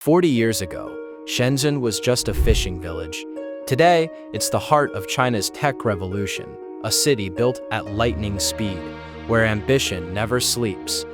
40 years ago, Shenzhen was just a fishing village. Today, it's the heart of China's tech revolution, a city built at lightning speed, where ambition never sleeps.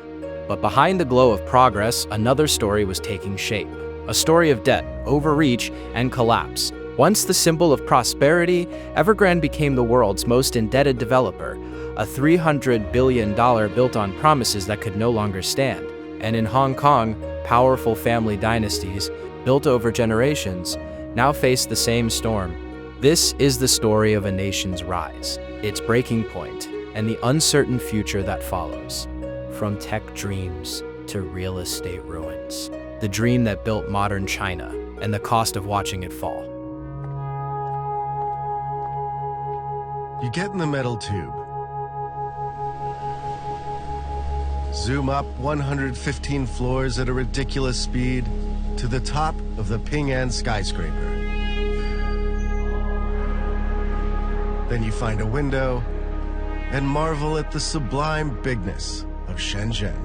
But behind the glow of progress, another story was taking shape. A story of debt, overreach, and collapse. Once the symbol of prosperity, Evergrande became the world's most indebted developer, a $300 billion built on promises that could no longer stand. And in Hong Kong, powerful family dynasties, built over generations, now face the same storm. This is the story of a nation's rise, its breaking point, and the uncertain future that follows. From tech dreams to real estate ruins. The dream that built modern China, and the cost of watching it fall. You get in the metal tube. Zoom up 115 floors at a ridiculous speed to the top of the Ping An skyscraper. Then you find a window and marvel at the sublime bigness of Shenzhen.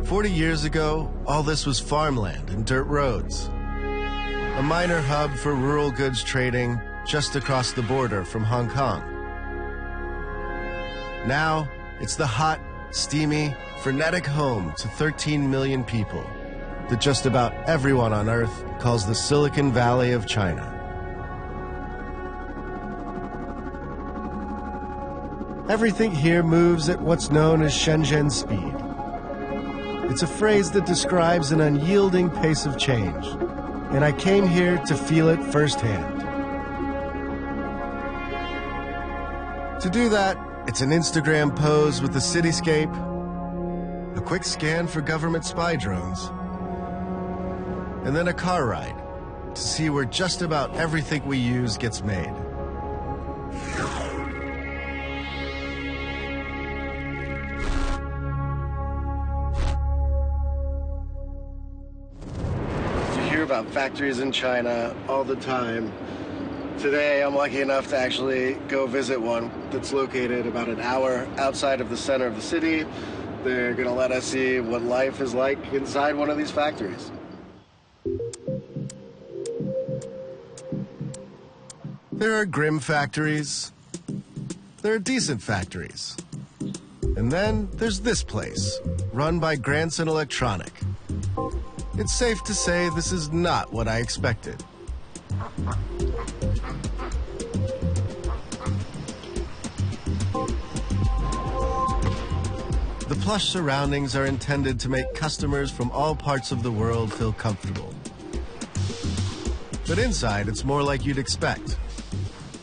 "40 years ago, all this was farmland and dirt roads. A minor hub for rural goods trading just across the border from Hong Kong. Now, it's the hot, steamy, frenetic home to 13 million people that just about everyone on Earth calls the Silicon Valley of China. Everything here moves at what's known as Shenzhen speed. It's a phrase that describes an unyielding pace of change, and I came here to feel it firsthand. To do that, it's an Instagram pose with the cityscape, a quick scan for government spy drones, and then a car ride to see where just about everything we use gets made. About factories in China all the time. Today, I'm lucky enough to actually go visit one that's located about an hour outside of the center of the city. They're gonna let us see what life is like inside one of these factories. There are grim factories. There are decent factories. And then there's this place, run by Grandson Electronic. It's safe to say this is not what I expected. The plush surroundings are intended to make customers from all parts of the world feel comfortable. But inside, it's more like you'd expect.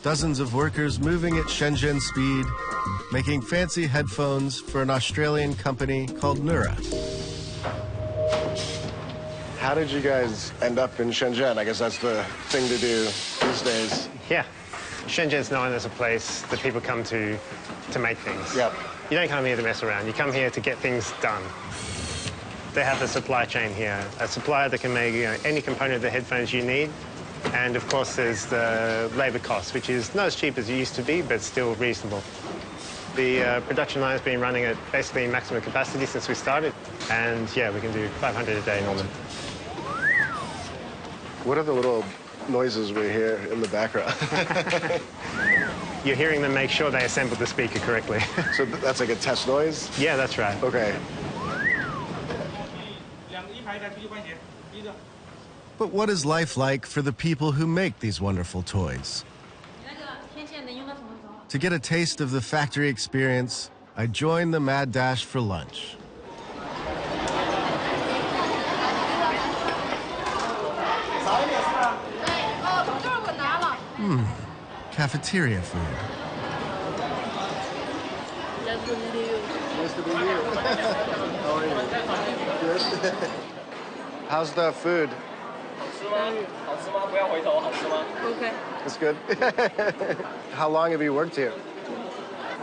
Dozens of workers moving at Shenzhen speed, making fancy headphones for an Australian company called Neura. How did you guys end up in Shenzhen? I guess that's the thing to do these days. Yeah. Shenzhen's known as a place that people come to make things. Yep. You don't come here to mess around. You come here to get things done. They have the supply chain here, a supplier that can make any component of the headphones you need. And, of course, there's the labor cost, which is not as cheap as it used to be, but still reasonable. The production line's been running at basically maximum capacity since we started. And, yeah, we can do 500 a day normally. What are the little noises we hear in the background? You're hearing them make sure they assembled the speaker correctly. So that's like a test noise? Yeah, that's right. Okay. But what is life like for the people who make these wonderful toys? To get a taste of the factory experience, I joined the mad dash for lunch. Cafeteria food. Nice to meet you. Nice to meet you. How are you? Good. How's the food? Okay. It's good. How long have you worked here?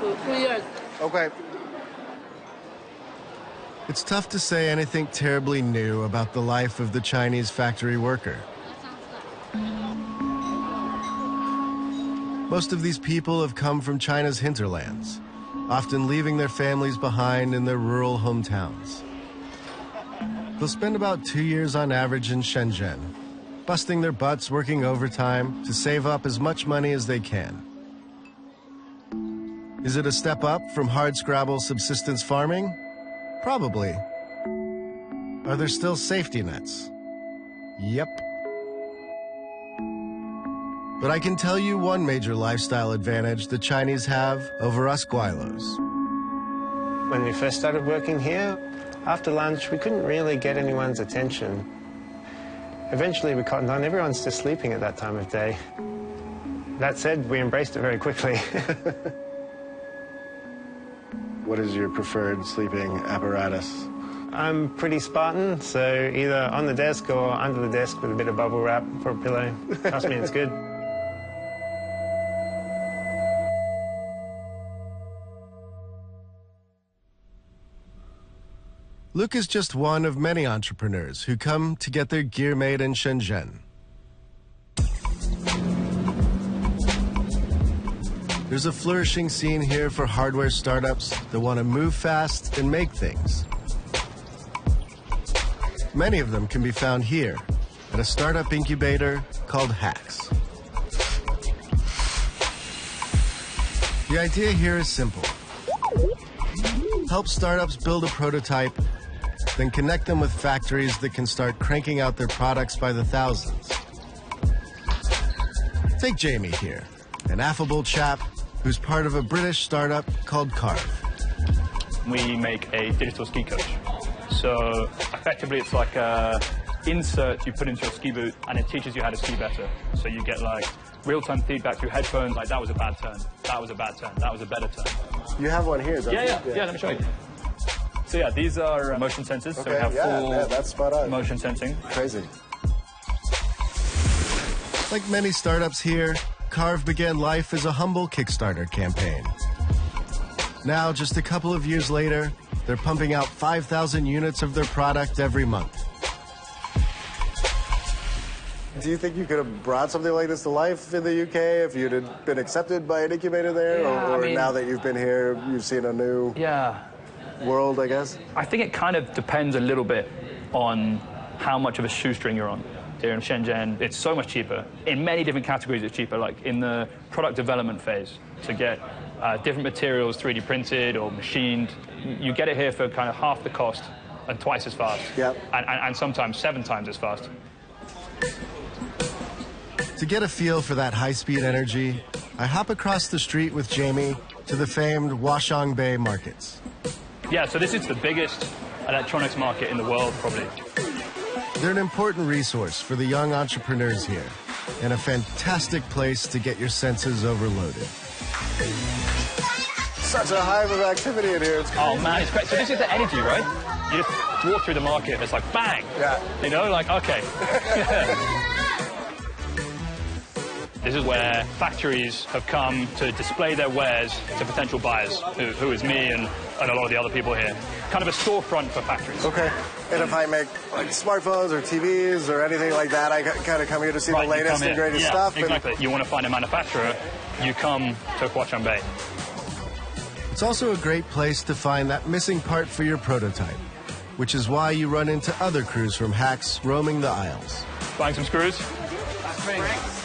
2 years. Okay. It's tough to say anything terribly new about the life of the Chinese factory worker. Most of these people have come from China's hinterlands, often leaving their families behind in their rural hometowns. They'll spend about 2 years on average in Shenzhen, busting their butts working overtime to save up as much money as they can. Is it a step up from hardscrabble subsistence farming? Probably. Are there still safety nets? Yep. But I can tell you one major lifestyle advantage the Chinese have over us Guilos. When we first started working here, after lunch, we couldn't really get anyone's attention. Eventually, we cottoned on. Everyone's just sleeping at that time of day. That said, we embraced it very quickly. What is your preferred sleeping apparatus? I'm pretty Spartan, so either on the desk or under the desk with a bit of bubble wrap for a pillow. Trust me, it's good. Luke is just one of many entrepreneurs who come to get their gear made in Shenzhen. There's a flourishing scene here for hardware startups that want to move fast and make things. Many of them can be found here at a startup incubator called Hacks. The idea here is simple. Help startups build a prototype, then connect them with factories that can start cranking out their products by the thousands. Take Jamie here, an affable chap who's part of a British startup called Carve. We make a digital ski coach. So effectively it's like a insert you put into your ski boot and it teaches you how to ski better. So you get like real-time feedback through headphones, like that was a bad turn, that was a bad turn, that was a better turn. You have one here, don't you? Yeah, let me show you. So yeah, these are motion sensors, so we have full that's spot on. motion sensing. Crazy. Like many startups here, Carve began life as a humble Kickstarter campaign. Now, just a couple of years later, they're pumping out 5,000 units of their product every month. Do you think you could have brought something like this to life in the UK if you'd have been accepted by an incubator there? Yeah, or I mean, now that you've been here, you've seen a new world, I guess? I think it kind of depends a little bit on how much of a shoestring you're on. Here in Shenzhen, it's so much cheaper. In many different categories, it's cheaper, like in the product development phase, to get different materials 3D printed or machined. You get it here for kind of half the cost and twice as fast. Yep. And sometimes 7 times as fast. To get a feel for that high-speed energy, I hop across the street with Jamie to the famed Washangbei markets. Yeah, so this is the biggest electronics market in the world, probably. They're an important resource for the young entrepreneurs here, and a fantastic place to get your senses overloaded. Such a hive of activity in here. It's crazy. Oh man, it's great. So this is the energy, right? You just walk through the market, it's like bang! Yeah. You know, like, okay. This is where factories have come to display their wares to potential buyers, who is me and a lot of the other people here. Kind of a storefront for factories. Okay. And if I make like smartphones or TVs or anything like that, I kind of come here to see the latest and greatest stuff. Exactly. You want to find a manufacturer, you come to Huaqiangbei. It's also a great place to find that missing part for your prototype, which is why you run into other crews from Hacks roaming the aisles. Buying some screws?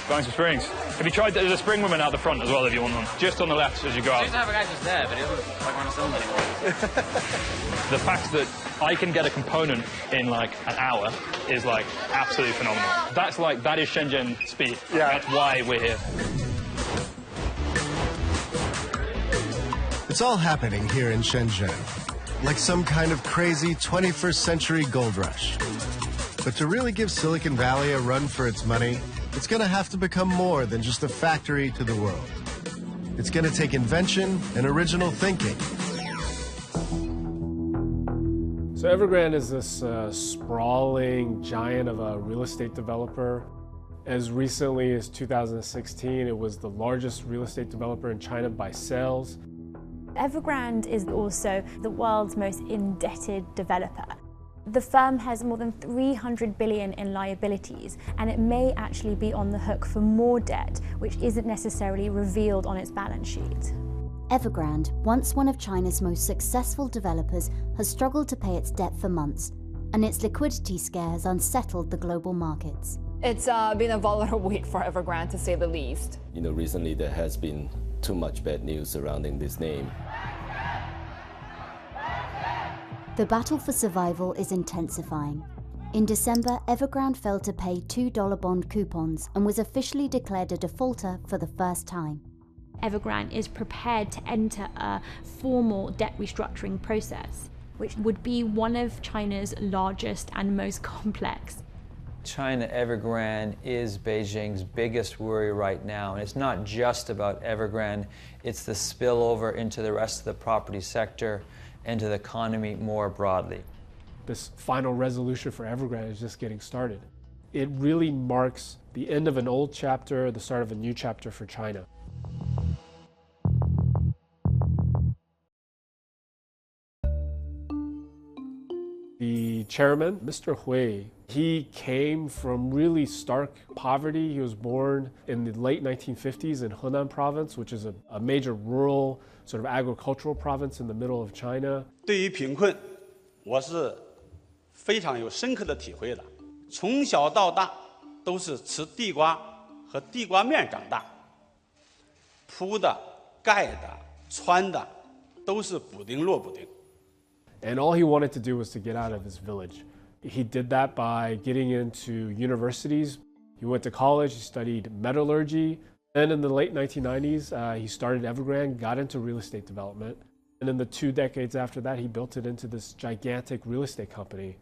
Buying some springs. Have you tried, there's a spring woman out the front as well if you want one. Just on the left as you go out. I used to have a guy just there, but he doesn't like want to sell them anymore. The fact that I can get a component in like an hour is like absolutely phenomenal. That is Shenzhen speed. Yeah. That's why we're here. It's all happening here in Shenzhen, like some kind of crazy 21st century gold rush. But to really give Silicon Valley a run for its money, it's going to have to become more than just a factory to the world. It's going to take invention and original thinking. So Evergrande is this sprawling giant of a real estate developer. As recently as 2016, it was the largest real estate developer in China by sales. Evergrande is also the world's most indebted developer. The firm has more than 300 billion in liabilities, and it may actually be on the hook for more debt, which isn't necessarily revealed on its balance sheet. Evergrande, once one of China's most successful developers, has struggled to pay its debt for months, and its liquidity scare has unsettled the global markets. It's been a volatile week for Evergrande, to say the least. Recently there has been too much bad news surrounding this name. The battle for survival is intensifying. In December, Evergrande failed to pay $2 bond coupons and was officially declared a defaulter for the first time. Evergrande is prepared to enter a formal debt restructuring process, which would be one of China's largest and most complex. China Evergrande is Beijing's biggest worry right now, and it's not just about Evergrande, it's the spillover into the rest of the property sector and to the economy more broadly. This final resolution for Evergrande is just getting started. It really marks the end of an old chapter, the start of a new chapter for China. The chairman, Mr. Hui, he came from really stark poverty. He was born in the late 1950s in Henan province, which is a major rural sort of agricultural province in the middle of China. 对于贫困，我是非常有深刻的体会的。从小到大都是吃地瓜和地瓜面长大，铺的、盖的、穿的都是补丁落补丁。 And all he wanted to do was to get out of his village. He did that by getting into universities. He went to college, he studied metallurgy. Then in the late 1990s, he started Evergrande, got into real estate development. And in the 2 decades after that, he built it into this gigantic real estate company.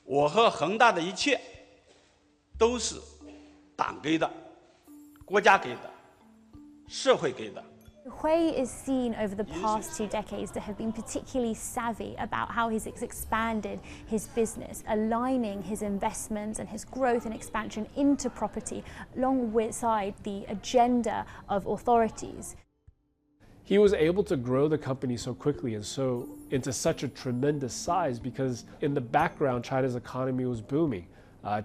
我和恒大的一切都是党给的、国家给的、社会给的。 Hui is seen over the past 2 decades to have been particularly savvy about how he's expanded his business, aligning his investments and his growth and expansion into property alongside the agenda of authorities. He was able to grow the company so quickly and so into such a tremendous size because in the background, China's economy was booming.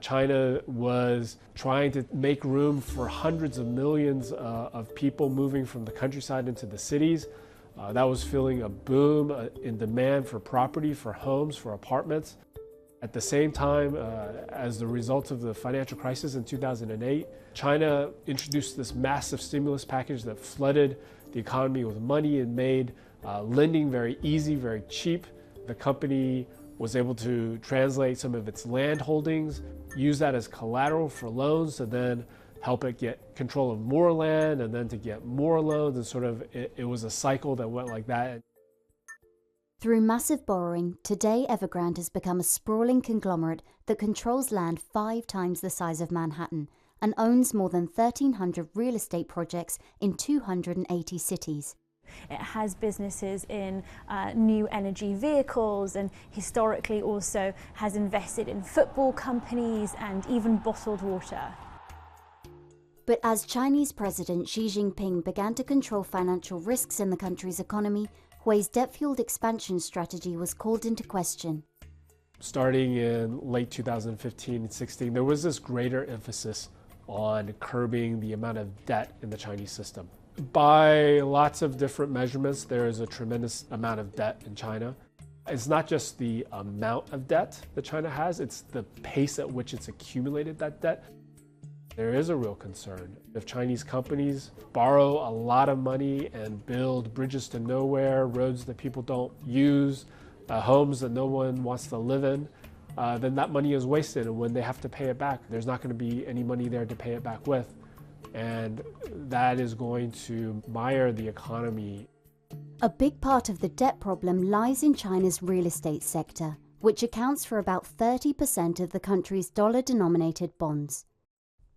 China was trying to make room for hundreds of millions of people moving from the countryside into the cities. That was feeling a boom in demand for property, for homes, for apartments. At the same time, as the result of the financial crisis in 2008, China introduced this massive stimulus package that flooded the economy with money and made lending very easy, very cheap. The company was able to translate some of its land holdings, use that as collateral for loans to then help it get control of more land and then to get more loans, and sort of it was a cycle that went like that. Through massive borrowing, today Evergrande has become a sprawling conglomerate that controls land 5 times the size of Manhattan and owns more than 1,300 real estate projects in 280 cities. It has businesses in new energy vehicles and historically also has invested in football companies and even bottled water. But as Chinese President Xi Jinping began to control financial risks in the country's economy, Hui's debt-fueled expansion strategy was called into question. Starting in late 2015 and 16, there was this greater emphasis on curbing the amount of debt in the Chinese system. By lots of different measurements, there is a tremendous amount of debt in China. It's not just the amount of debt that China has, it's the pace at which it's accumulated that debt. There is a real concern. If Chinese companies borrow a lot of money and build bridges to nowhere, roads that people don't use, homes that no one wants to live in, then that money is wasted, and when they have to pay it back, there's not going to be any money there to pay it back with. And that is going to mire the economy. A big part of the debt problem lies in China's real estate sector, which accounts for about 30% of the country's dollar-denominated bonds.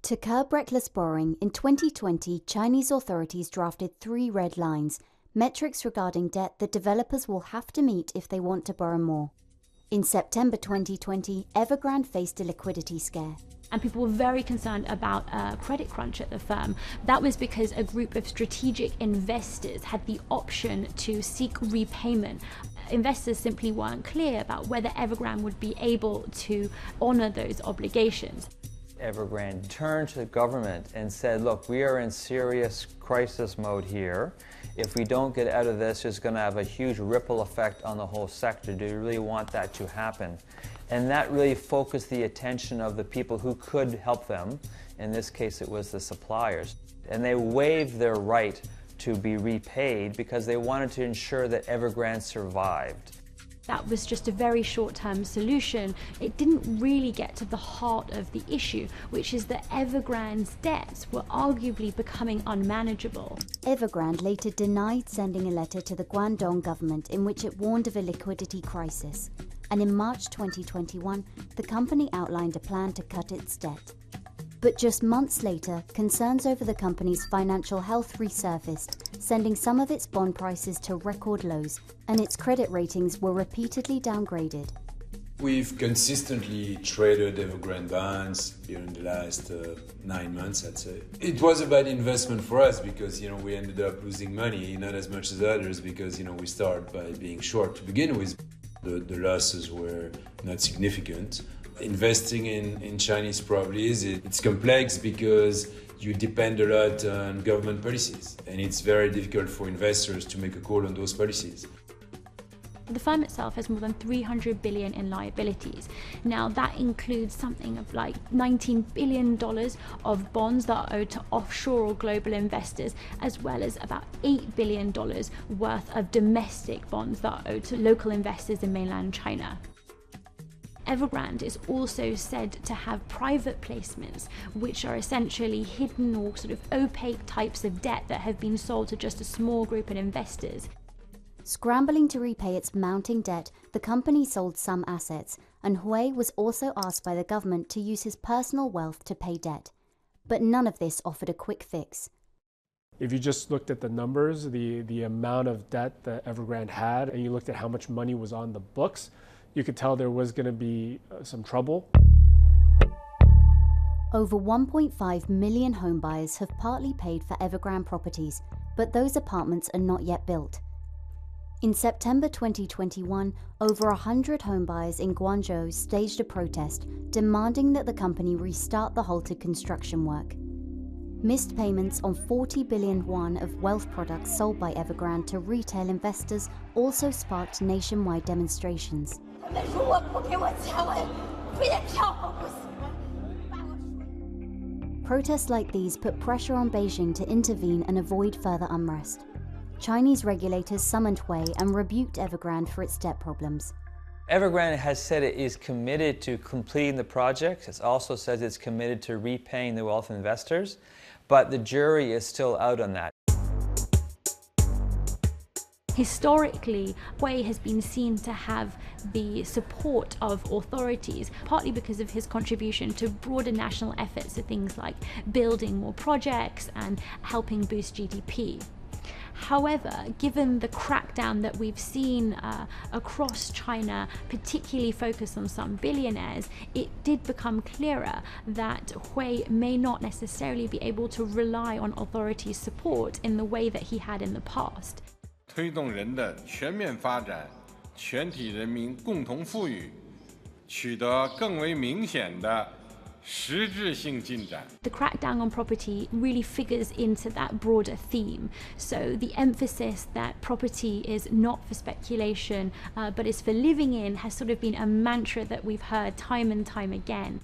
To curb reckless borrowing, in 2020, Chinese authorities drafted 3 red lines, metrics regarding debt that developers will have to meet if they want to borrow more. In September 2020, Evergrande faced a liquidity scare. And people were very concerned about a credit crunch at the firm. That was because a group of strategic investors had the option to seek repayment. Investors simply weren't clear about whether Evergrande would be able to honor those obligations. Evergrande turned to the government and said, look, we are in serious crisis mode here, if we don't get out of this, it's going to have a huge ripple effect on the whole sector. Do you really want that to happen? And that really focused the attention of the people who could help them. In this case, it was the suppliers. And they waived their right to be repaid because they wanted to ensure that Evergrande survived. That was just a very short-term solution. It didn't really get to the heart of the issue, which is that Evergrande's debts were arguably becoming unmanageable. Evergrande later denied sending a letter to the Guangdong government in which it warned of a liquidity crisis. And in March 2021, the company outlined a plan to cut its debt. But just months later, concerns over the company's financial health resurfaced, sending some of its bond prices to record lows, and its credit ratings were repeatedly downgraded. We've consistently traded Evergrande bonds in the last 9 months, I'd say. It was a bad investment for us because, we ended up losing money, not as much as others because, we started by being short to begin with. The losses were not significant. Investing in Chinese properties, it's complex because you depend a lot on government policies, and it's very difficult for investors to make a call on those policies. The firm itself has more than 300 billion in liabilities. Now that includes something of like $19 billion of bonds that are owed to offshore or global investors, as well as about $8 billion worth of domestic bonds that are owed to local investors in mainland China. Evergrande is also said to have private placements, which are essentially hidden or sort of opaque types of debt that have been sold to just a small group of investors. Scrambling to repay its mounting debt, the company sold some assets, and Hui was also asked by the government to use his personal wealth to pay debt. But none of this offered a quick fix. If you just looked at the numbers, the amount of debt that Evergrande had, and you looked at how much money was on the books, you could tell there was going to be some trouble. Over 1.5 million homebuyers have partly paid for Evergrande properties, but those apartments are not yet built. In September 2021, over 100 homebuyers in Guangzhou staged a protest, demanding that the company restart the halted construction work. Missed payments on 40 billion yuan of wealth products sold by Evergrande to retail investors also sparked nationwide demonstrations. Protests like these put pressure on Beijing to intervene and avoid further unrest. Chinese regulators summoned Hui and rebuked Evergrande for its debt problems. Evergrande has said it is committed to completing the project. It also says it's committed to repaying the wealth investors, but the jury is still out on that. Historically, Hui has been seen to have the support of authorities, partly because of his contribution to broader national efforts to things like building more projects and helping boost GDP. However, given the crackdown that we've seen across China, particularly focused on some billionaires, it did become clearer that Hui may not necessarily be able to rely on authorities' support in the way that he had in the past. 推动人的全面发展，全体人民共同富裕，取得更为明显的实质性进展。 The crackdown on property really figures into that broader theme. So the emphasis that property is not for speculation, but is for living in, has sort of been a mantra that we've heard time and time again.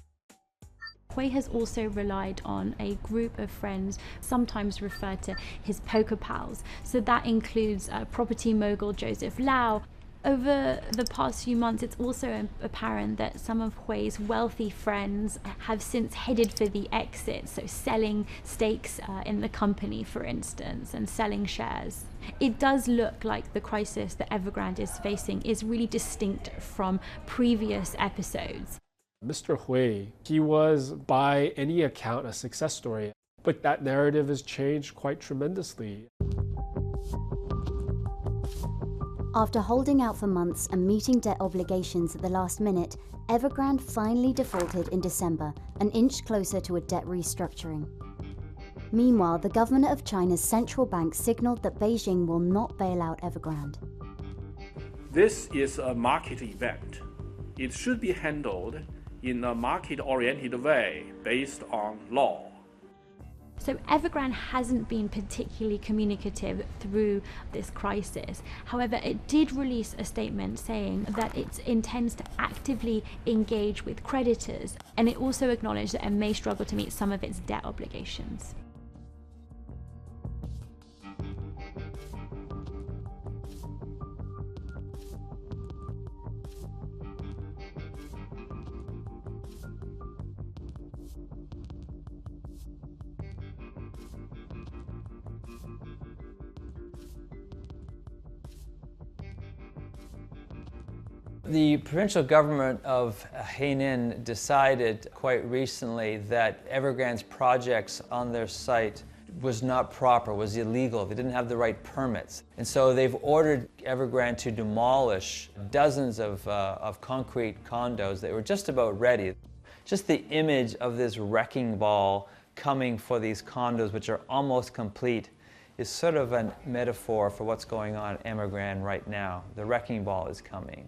Hui has also relied on a group of friends, sometimes referred to his poker pals. So that includes property mogul Joseph Lau. Over the past few months, it's also apparent that some of Hui's wealthy friends have since headed for the exit, so selling stakes in the company, for instance, and selling shares. It does look like the crisis that Evergrande is facing is really distinct from previous episodes. Mr. Hui, he was by any account a success story, but that narrative has changed quite tremendously. After holding out for months and meeting debt obligations at the last minute, Evergrande finally defaulted in December, an inch closer to a debt restructuring. Meanwhile, the governor of China's central bank signaled that Beijing will not bail out Evergrande. This is a market event. It should be handled in a market-oriented way based on law. So Evergrande hasn't been particularly communicative through this crisis. However, it did release a statement saying that it intends to actively engage with creditors, and it also acknowledged that it may struggle to meet some of its debt obligations. The provincial government of Hainan decided quite recently that Evergrande's projects on their site was not proper, was illegal. They didn't have the right permits. And so they've ordered Evergrande to demolish dozens of concrete condos that were just about ready. Just the image of this wrecking ball coming for these condos, which are almost complete, is sort of a metaphor for what's going on at Evergrande right now. The wrecking ball is coming.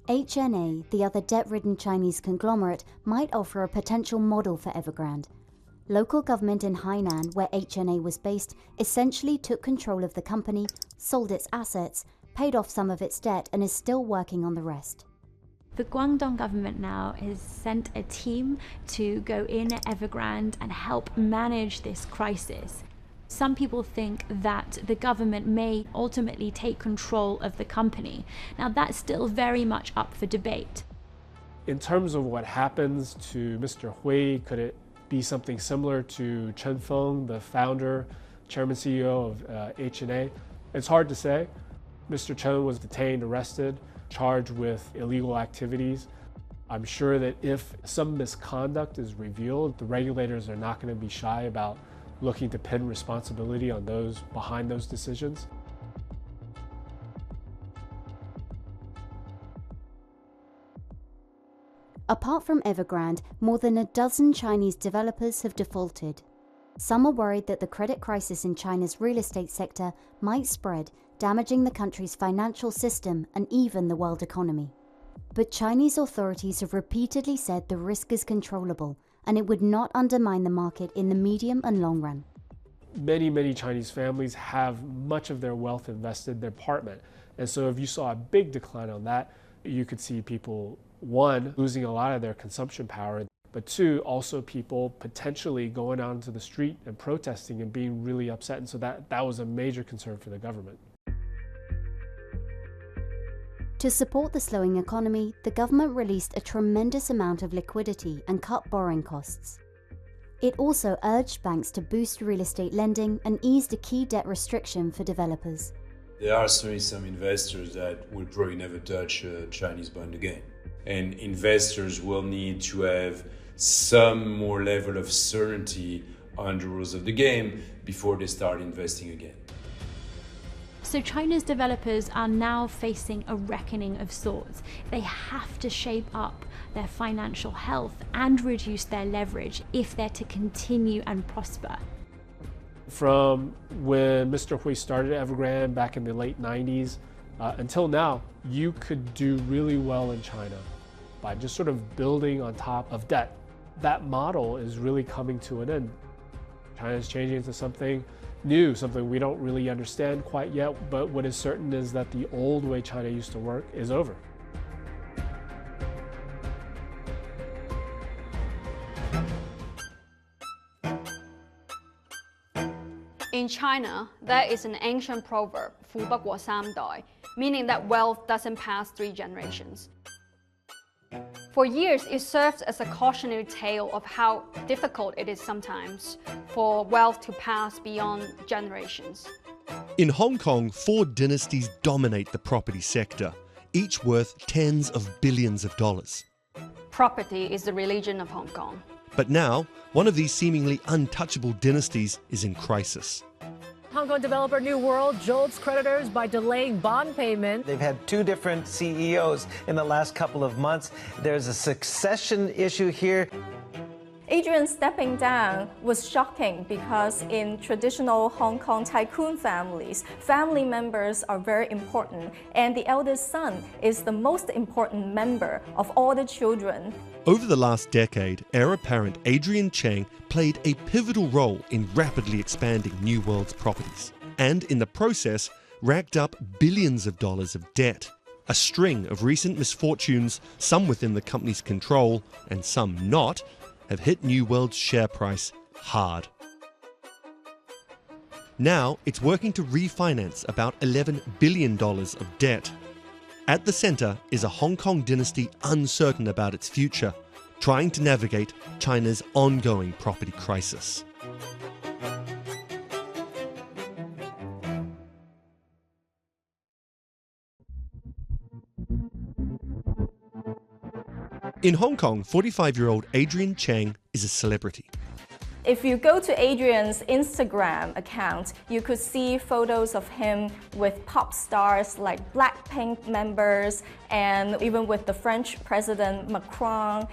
HNA, the other debt-ridden Chinese conglomerate, might offer a potential model for Evergrande. Local government in Hainan, where HNA was based, essentially took control of the company, sold its assets, paid off some of its debt, and is still working on the rest. The Guangdong government now has sent a team to go in at Evergrande and help manage this crisis. Some people think that the government may ultimately take control of the company. Now, that's still very much up for debate. In terms of what happens to Mr. Hui, could it be something similar to Chen Feng, the founder, chairman CEO of HNA? It's hard to say. Mr. Chen was detained, arrested, charged with illegal activities. I'm sure that if some misconduct is revealed, the regulators are not going to be shy about looking to pin responsibility on those behind those decisions. Apart from Evergrande, more than a dozen Chinese developers have defaulted. Some are worried that the credit crisis in China's real estate sector might spread, damaging the country's financial system and even the world economy. But Chinese authorities have repeatedly said the risk is controllable, and it would not undermine the market in the medium and long run. Many Chinese families have much of their wealth invested in their apartment. And so if you saw a big decline on that, you could see people, one, losing a lot of their consumption power, but two, also people potentially going out into the street and protesting and being really upset. And so that was a major concern for the government. To support the slowing economy, the government released a tremendous amount of liquidity and cut borrowing costs. It also urged banks to boost real estate lending and eased a key debt restriction for developers. There are certainly some investors that will probably never touch a Chinese bond again. And investors will need to have some more level of certainty on the rules of the game before they start investing again. So China's developers are now facing a reckoning of sorts. They have to shape up their financial health and reduce their leverage if they're to continue and prosper. From when Mr. Hui started Evergrande back in the late 90s until now, you could do really well in China by just sort of building on top of debt. That model is really coming to an end. China is changing into something new, something we don't really understand quite yet, but what is certain is that the old way China used to work is over. In China, there is an ancient proverb, 福不過三代, meaning that wealth doesn't pass 3 generations. For years, it served as a cautionary tale of how difficult it is sometimes for wealth to pass beyond generations. In Hong Kong, 4 dynasties dominate the property sector, each worth tens of billions of dollars. Property is the religion of Hong Kong. But now, one of these seemingly untouchable dynasties is in crisis. Hong Kong developer New World jolts creditors by delaying bond payment. They've had 2 different CEOs in the last couple of months. There's a succession issue here. Adrian stepping down was shocking because in traditional Hong Kong tycoon families, family members are very important, and the eldest son is the most important member of all the children. Over the last decade, heir apparent Adrian Cheng played a pivotal role in rapidly expanding New World's properties, and in the process, racked up billions of dollars of debt. A string of recent misfortunes, some within the company's control and some not, have hit New World's share price hard. Now it's working to refinance about $11 billion of debt. At the centre is a Hong Kong dynasty uncertain about its future, trying to navigate China's ongoing property crisis. In Hong Kong, 45-year-old Adrian Cheng is a celebrity. If you go to Adrian's Instagram account, you could see photos of him with pop stars like Blackpink members and even with the French President Macron.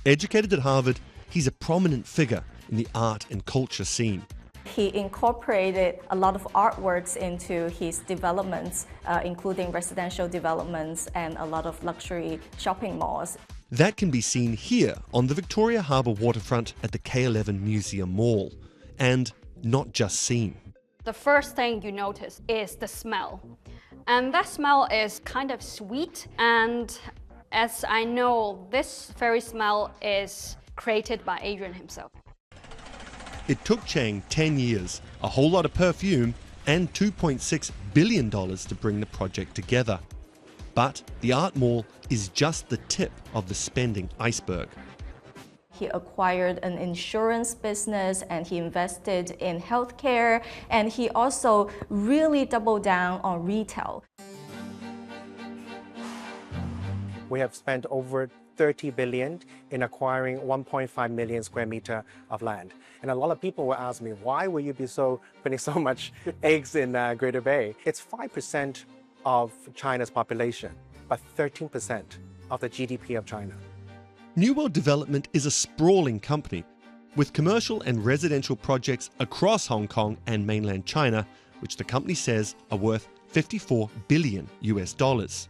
Educated at Harvard, he's a prominent figure in the art and culture scene. He incorporated a lot of artworks into his developments, including residential developments and a lot of luxury shopping malls. That can be seen here on the Victoria Harbour waterfront at the K11 Museum Mall. And not just seen. The first thing you notice is the smell. And that smell is kind of sweet. And as I know, this very smell is created by Adrian himself. It took Cheng 10 years, a whole lot of perfume, and $2.6 billion to bring the project together. But the art mall is just the tip of the spending iceberg. He acquired an insurance business and he invested in healthcare, and he also really doubled down on retail. We have spent over 30 billion in acquiring 1.5 million square meter of land. And a lot of people will ask me, why will you be putting so much eggs in Greater Bay? It's 5% of China's population, but 13% of the GDP of China. New World Development is a sprawling company with commercial and residential projects across Hong Kong and mainland China, which the company says are worth $54 billion US.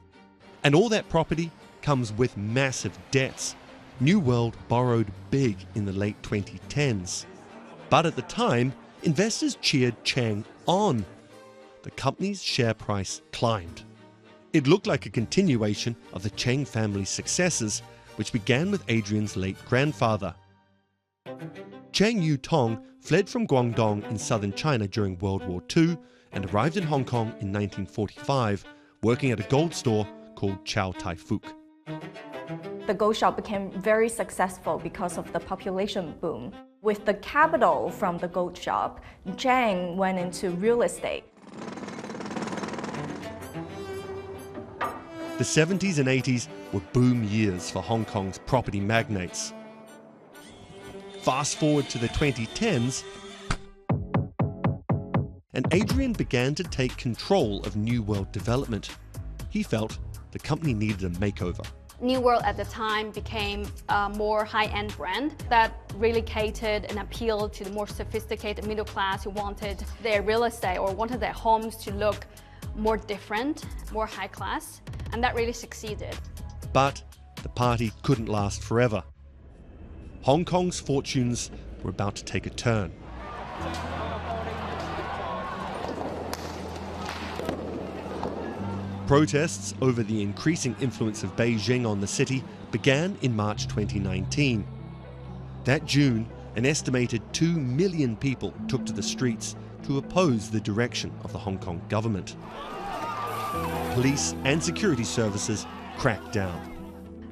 And all that property comes with massive debts. New World borrowed big in the late 2010s. But at the time, investors cheered Cheng on. The company's share price climbed. It looked like a continuation of the Cheng family's successes, which began with Adrian's late grandfather. Cheng Yu Tong fled from Guangdong in southern China during World War II and arrived in Hong Kong in 1945, working at a gold store called Chow Tai Fook. The gold shop became very successful because of the population boom. With the capital from the gold shop, Cheng went into real estate. The 70s and 80s were boom years for Hong Kong's property magnates. Fast forward to the 2010s, and Adrian began to take control of New World Development. He felt the company needed a makeover. New World at the time became a more high-end brand that really catered and appealed to the more sophisticated middle class who wanted their real estate or wanted their homes to look more different, more high class, and that really succeeded. But the party couldn't last forever. Hong Kong's fortunes were about to take a turn. Protests over the increasing influence of Beijing on the city began in March 2019. That June, an estimated 2 million people took to the streets to oppose the direction of the Hong Kong government. Police and security services cracked down.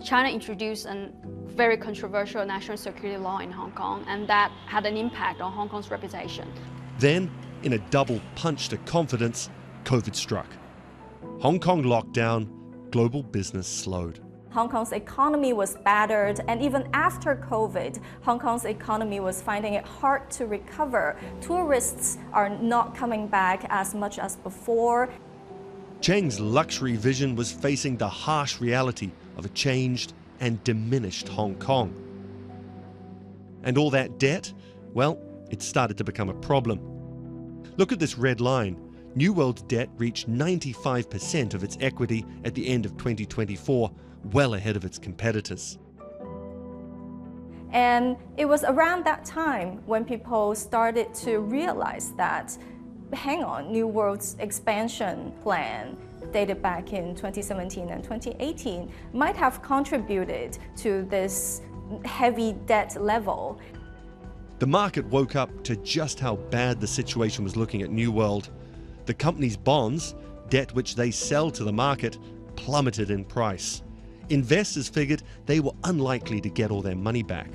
China introduced a very controversial national security law in Hong Kong, and that had an impact on Hong Kong's reputation. Then, in a double punch to confidence, COVID struck. Hong Kong locked down, global business slowed. Hong Kong's economy was battered, and even after COVID, Hong Kong's economy was finding it hard to recover. Tourists are not coming back as much as before. Cheng's luxury vision was facing the harsh reality of a changed and diminished Hong Kong. And all that debt, well, it started to become a problem. Look at this red line. New World's debt reached 95% of its equity at the end of 2024, well ahead of its competitors. And it was around that time when people started to realize that, hang on, New World's expansion plan dated back in 2017 and 2018 might have contributed to this heavy debt level. The market woke up to just how bad the situation was looking at New World. The company's bonds, debt which they sell to the market, plummeted in price. Investors figured they were unlikely to get all their money back.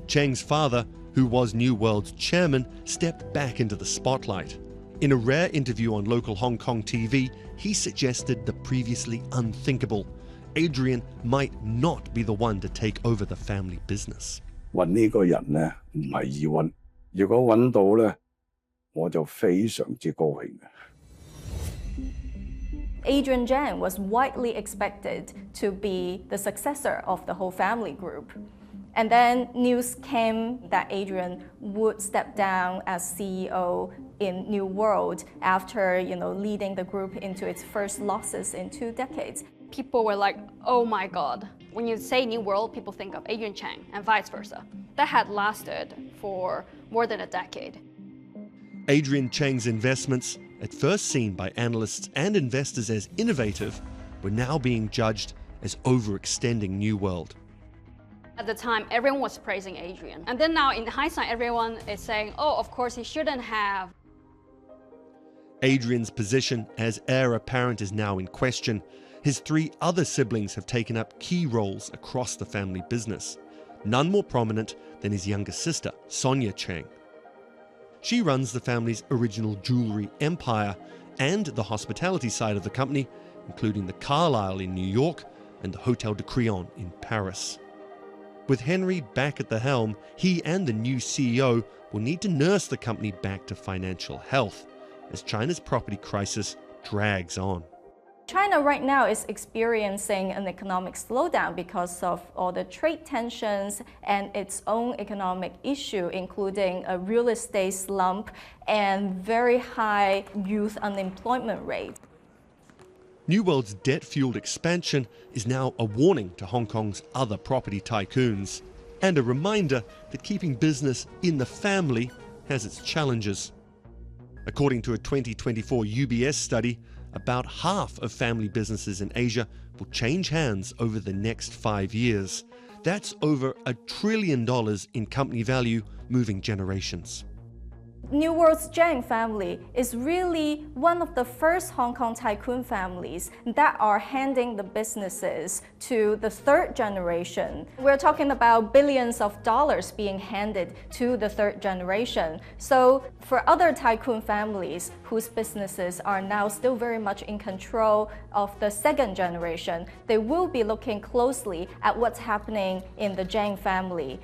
Cheng's father, who was New World's chairman, stepped back into the spotlight. In a rare interview on local Hong Kong TV, he suggested the previously unthinkable. Adrian might not be the one to take over the family business. 揾呢個人呢，唔係易揾。如果揾到呢，我就非常之高興嘅。Adrian Zhang was widely expected to be the successor of the whole family group. And then news came that Adrian would step down as CEO in New World after, leading the group into its first losses in 2 decades. People were like, oh my God. When you say New World, people think of Adrian Chang and vice versa. That had lasted for more than a decade. Adrian Chang's investments, at first seen by analysts and investors as innovative, were now being judged as overextending New World. At the time, everyone was praising Adrian. And then now, in hindsight, everyone is saying, oh, of course, he shouldn't have. Adrian's position as heir apparent is now in question. His 3 other siblings have taken up key roles across the family business, none more prominent than his younger sister, Sonia Chang. She runs the family's original jewelry empire and the hospitality side of the company, including the Carlyle in New York and the Hotel de Crillon in Paris. With Henry back at the helm, he and the new CEO will need to nurse the company back to financial health as China's property crisis drags on. China right now is experiencing an economic slowdown because of all the trade tensions and its own economic issue, including a real estate slump and very high youth unemployment rate. New World's debt-fueled expansion is now a warning to Hong Kong's other property tycoons, and a reminder that keeping business in the family has its challenges. According to a 2024 UBS study, about half of family businesses in Asia will change hands over the next 5 years. That's over $1 trillion in company value, moving generations. New World's Zhang family is really one of the first Hong Kong tycoon families that are handing the businesses to the 3rd generation. We're talking about billions of dollars being handed to the 3rd generation. So for other tycoon families whose businesses are now still very much in control of the 2nd generation, they will be looking closely at what's happening in the Zhang family.